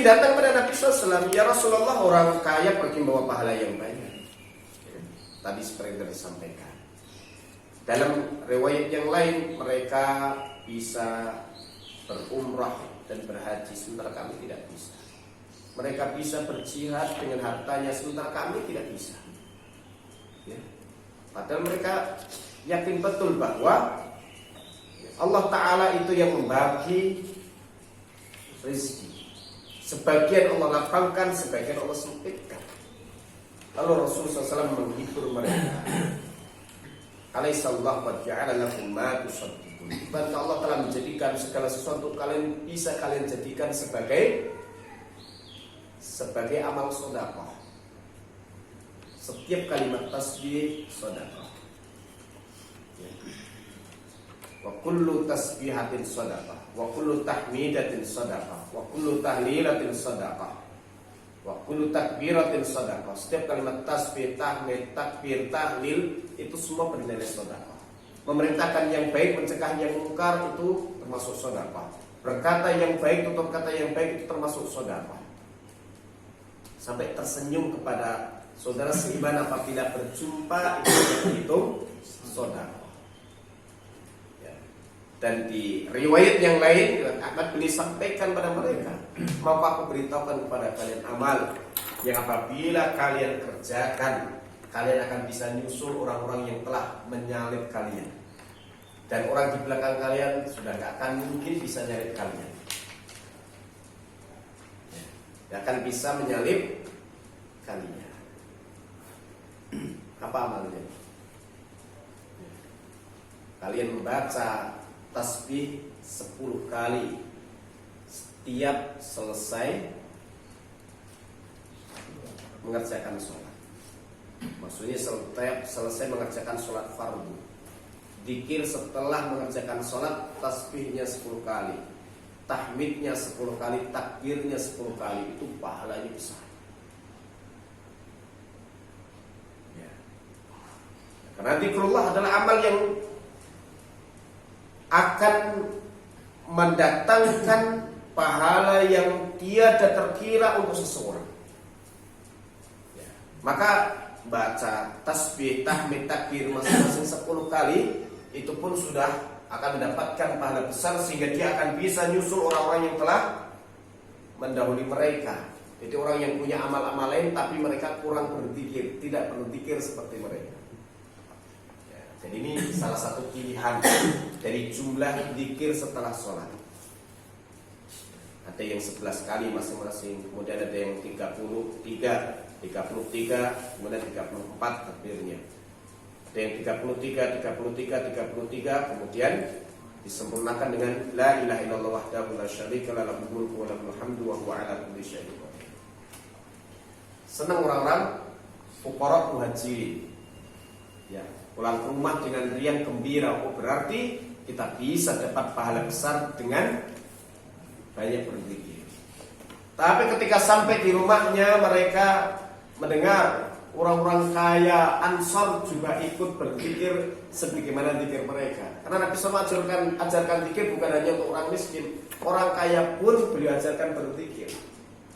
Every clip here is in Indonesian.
datang pada Nabi SAW, ya Rasulullah, orang kaya pergi membawa pahala yang banyak. Tadi seperti yang disampaikan. Dalam riwayat yang lain, mereka bisa berumrah dan berhaji, sementara kami tidak bisa. Mereka bisa berjihad dengan hartanya, sementara kami tidak bisa. Ya. Padahal mereka yakin betul bahwa Allah Ta'ala itu yang membagi rezeki. Sebagian Allah lapangkan, sebagian Allah sempitkan. Lalu Rasulullah SAW menghibur mereka. Alaihissallahu wa ja'ala lakum ma tusaddiqun. Bukankah Allah telah menjadikan segala sesuatu kalian bisa kalian jadikan sebagai amal sedekah. Setiap kalimat tasbih sedekah. Wa kullu tasbihatin sedekah, wa kullu tahmidatin sedekah, wa kullu tahlilatin sedekah, wa kullu takbiratin sedekah. Setiap kalimat tasbih, tahmid, takbir, tahlil itu semua bernilai sedekah. Memerintahkan yang baik, mencegah yang mungkar itu termasuk sedekah. Berkata yang baik, tutur kata yang baik itu termasuk sedekah. Sampai tersenyum kepada saudara seiman apabila berjumpa itu dihitung sedekah. Dan di riwayat yang lain Ahmad bin sampaikan pada mereka, mau aku beritahukan kepada kalian amal yang apabila kalian kerjakan, kalian akan bisa nyusul orang-orang yang telah menyalib kalian. Dan orang di belakang kalian sudah gak akan mungkin bisa nyalib kalian. Gak akan bisa menyalib kalian. Apa amalnya? Kalian membaca tasbih 10 kali setiap selesai mengerjakan sholat. Maksudnya setiap selesai mengerjakan sholat fardu. Dzikir setelah mengerjakan sholat, tasbihnya 10 kali, tahmidnya 10 kali, takbirnya 10 kali. Itu pahalanya besar ya. Karena dzikrullah adalah amal yang akan mendatangkan pahala yang tiada terkira untuk seseorang ya. Maka baca tasbih, tahmid, takbir masing-masing 10 kali itu pun sudah akan mendapatkan pahala besar, sehingga dia akan bisa nyusul orang-orang yang telah mendahului mereka. Itu orang yang punya amal-amal lain tapi mereka kurang berzikir, tidak berzikir seperti mereka. Jadi ini salah satu pilihan dari jumlah zikir setelah sholat. Ada yang 11 kali masing-masing, kemudian ada yang 33, kemudian 34 takbirnya. Ada yang 33, kemudian disempurnakan dengan la ilaha illallah wahdahu la syarika lahu lahul mulku wa lahul hamdu wa huwa ala kulli syai'in qadir. Senang orang-orang fuqara muhajirin. Ya, pulang ke rumah dengan riang gembira. Oh, berarti kita bisa dapat pahala besar dengan banyak berzikir. Tapi ketika sampai di rumahnya, mereka mendengar orang-orang kaya Ansor juga ikut berzikir sebagaimana zikir mereka. Karena Nabi SAW ajarkan zikir bukan hanya untuk orang miskin, orang kaya pun beliau ajarkan berzikir.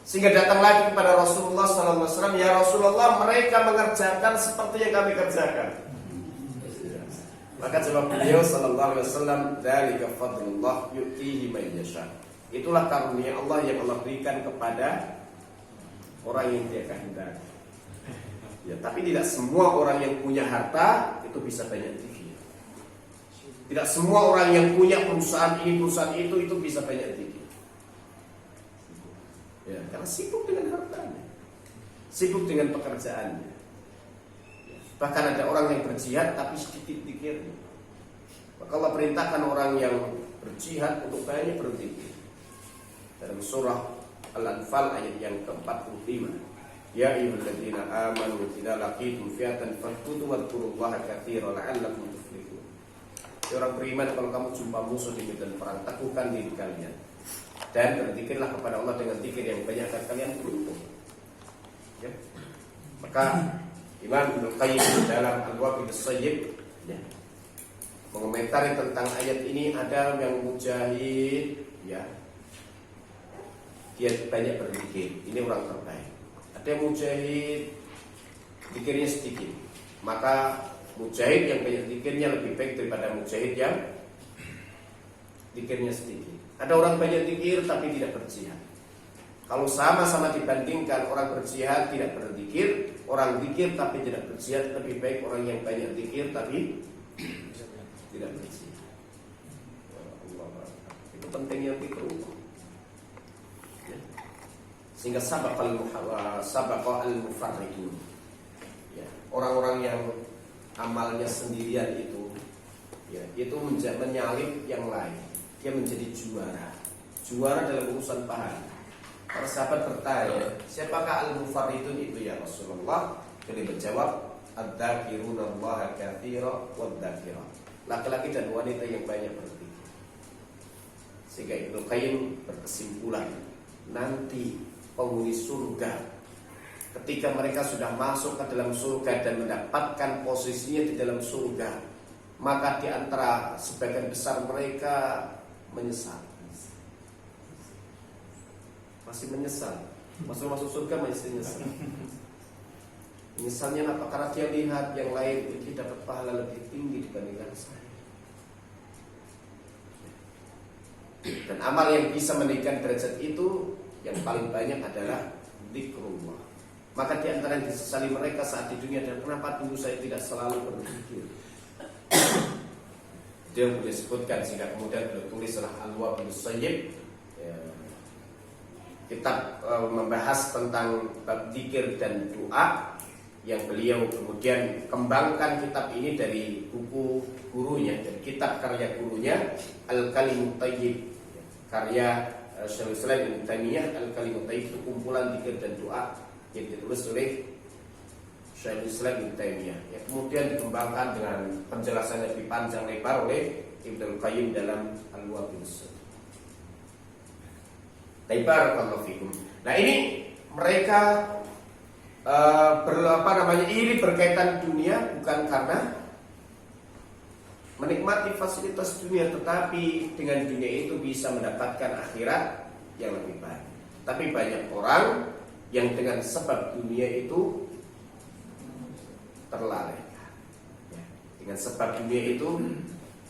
Sehingga datang lagi kepada Rasulullah SAW, ya Rasulullah, mereka mengerjakan seperti yang kami kerjakan. Maka jawab beliau sallallahu alaihi wasallam, dzalika fadlullah yu'tihi man yasha. Itulah karunia Allah yang Allah berikan kepada orang yang Dia kehendaki. Ya, tapi tidak semua orang yang punya harta itu bisa banyak zikir. Tidak semua orang yang punya perusahaan ini, perusahaan itu bisa banyak zikir. Ya, karena sibuk dengan hartanya, sibuk dengan pekerjaannya. Bahkan ada orang yang berjihad tapi sedikit zikirnya. Maka Allah perintahkan orang yang berjihad untuk banyak berzikir. Dalam surah Al-Anfal ayat yang ke-45, ya ayyuhalladzina amanu idza laqitum fi'atan fathbutu wadhkurullaha katsiran la'allakum tuflihun. Ya orang beriman, kalau kamu jumpa musuh di medan perang, teguhkan diri kalian dan berzikirlah kepada Allah dengan zikir yang banyak agar kalian beruntung. Ya. Maka Imam Ibnu Qayyim dalam Al-Wabil Shayyib ya, mengomentari tentang ayat ini, ada yang mujahid ya, dia banyak berzikir, ini orang terbaik. Ada yang mujahid, zikirnya sedikit, maka mujahid yang banyak zikirnya lebih baik daripada mujahid yang zikirnya sedikit. Ada orang banyak zikir tapi tidak berjihad. Kalau sama-sama dibandingkan, orang berjihad tidak berzikir, orang zikir tapi tidak berjihad, lebih baik orang yang banyak zikir tapi tidak berjihad. Itu pentingnya zikir. Sehingga sabaqal mufarridun. Ya, orang-orang yang amalnya sendirian itu, ya, itu menyalip yang lain. Dia menjadi juara dalam urusan pahala. Para sahabat bertanya, siapakah al-mufarridun itu ya Rasulullah? Beliau menjawab, ad-dzakiruna Allaha katsira wad-dzakira. Laki-laki dan wanita yang banyak berzikir. Sehingga Ibnu Qayyim berkesimpulan, nanti penghuni surga ketika mereka sudah masuk ke dalam surga dan mendapatkan posisinya di dalam surga, maka di antara sebagian besar mereka menyesal. Masih menyesal. Masuk surga masih menyesal. Menyesalnya apa? Karena dia lihat yang lain itu dapat pahala lebih tinggi dibandingkan saya. Dan amal yang bisa menaikkan derajat itu yang paling banyak adalah zikrullah. Maka di antara yang disesali mereka saat di dunia adalah, kenapa dulu saya tidak selalu berzikir. Dia boleh sebutkan, sehingga kemudian beliau tulislah Al-Wabil Sayyib, ya, kitab membahas tentang bab zikir dan doa, yang beliau kemudian kembangkan kitab ini dari buku gurunya, dari kitab karya gurunya Al-Kalimut Thayyib, karya Syekhul Islam Ibnu Taimiyah. Al-Kalimut Thayyib itu kumpulan zikir dan doa yang ditulis oleh Syekhul Islam Ibnu Taimiyah, yang kemudian dikembangkan dengan penjelasan lebih panjang lebar oleh Ibnu Qayyim dalam Al-Wabil Sayyib. Barakallahu fikum. Nah, ini mereka iri berkaitan dunia bukan karena menikmati fasilitas dunia, tetapi dengan dunia itu bisa mendapatkan akhirat yang lebih baik. Tapi banyak orang yang dengan sebab dunia itu terlalaikan, ya, dengan sebab dunia itu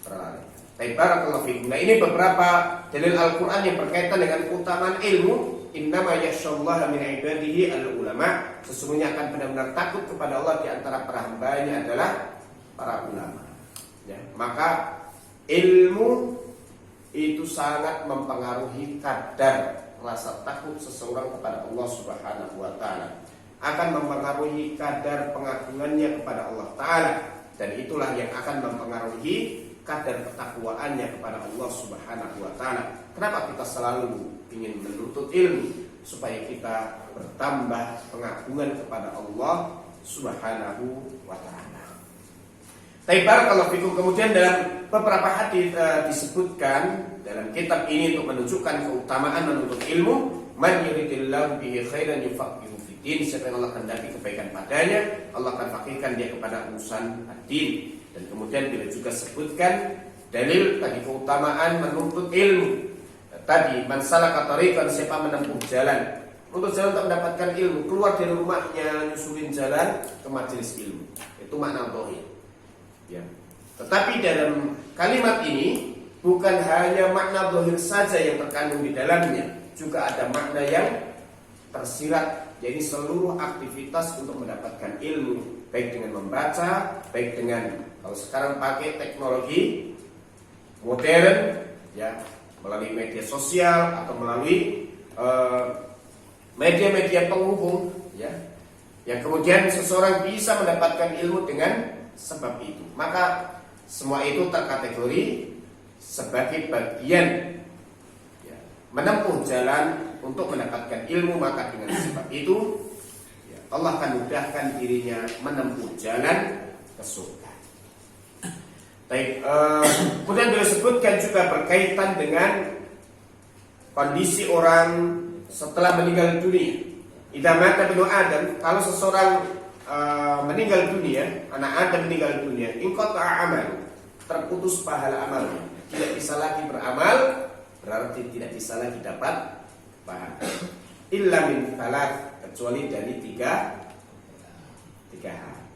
terlalaikan. Barakallahu fikum. Nah, ini beberapa dalil Al-Quran yang berkaitan dengan keutamaan ilmu. Innama yakhsyallaha min ibadihi al-ulama. Sesungguhnya akan benar-benar takut kepada Allah di antara para hambanya adalah para ulama. Ya, maka ilmu itu sangat mempengaruhi kadar rasa takut seseorang kepada Allah Subhanahu wa taala. Akan mempengaruhi kadar pengagungannya kepada Allah taala, dan itulah yang akan mempengaruhi kadar ketakwaannya kepada Allah Subhanahu wa taala. Kenapa kita selalu ingin menuntut ilmu? Supaya kita bertambah pengagungan kepada Allah Subhanahu wa taala. Barakallahu fikum. Kemudian dalam beberapa hadis disebutkan dalam kitab ini untuk menunjukkan keutamaan menuntut ilmu. Man yuridillahu bihi khairan yufaqihu fiddin. Siapa yang Allah kehendaki kebaikan padanya, Allah akan fakihkan dia kepada urusan ad-din. Dan kemudian bila juga sebutkan dalil tadi keutamaan menuntut ilmu. Tadi man salaka tariqan, siapa menempuh jalan untuk mendapatkan ilmu, keluar dari rumahnya nyusulin jalan ke majelis ilmu. Itu makna dhahir. Ya. Tetapi dalam kalimat ini bukan hanya makna dhahir saja yang terkandung di dalamnya, juga ada makna yang tersirat, jadi seluruh aktivitas untuk mendapatkan ilmu, baik dengan membaca, baik dengan kalau sekarang pakai teknologi modern, ya, melalui media sosial atau melalui media-media penghubung, ya, yang kemudian seseorang bisa mendapatkan ilmu dengan sebab itu. Maka semua itu terkategori sebagai bagian, ya, menempuh jalan untuk mendapatkan ilmu. Maka dengan sebab itu, ya, Allah akan mudahkan dirinya menempuh jalan ke surga. Baik, kemudian beliau sebutkan juga berkaitan dengan kondisi orang setelah meninggal dunia. Idza mata ibnu Adam, kalau seseorang meninggal dunia, anak Adam meninggal dunia, inqata'a amal, terputus pahala amalnya, tidak bisa lagi beramal, berarti tidak bisa lagi dapat paham. Illa min salat, kecuali dari tiga hal.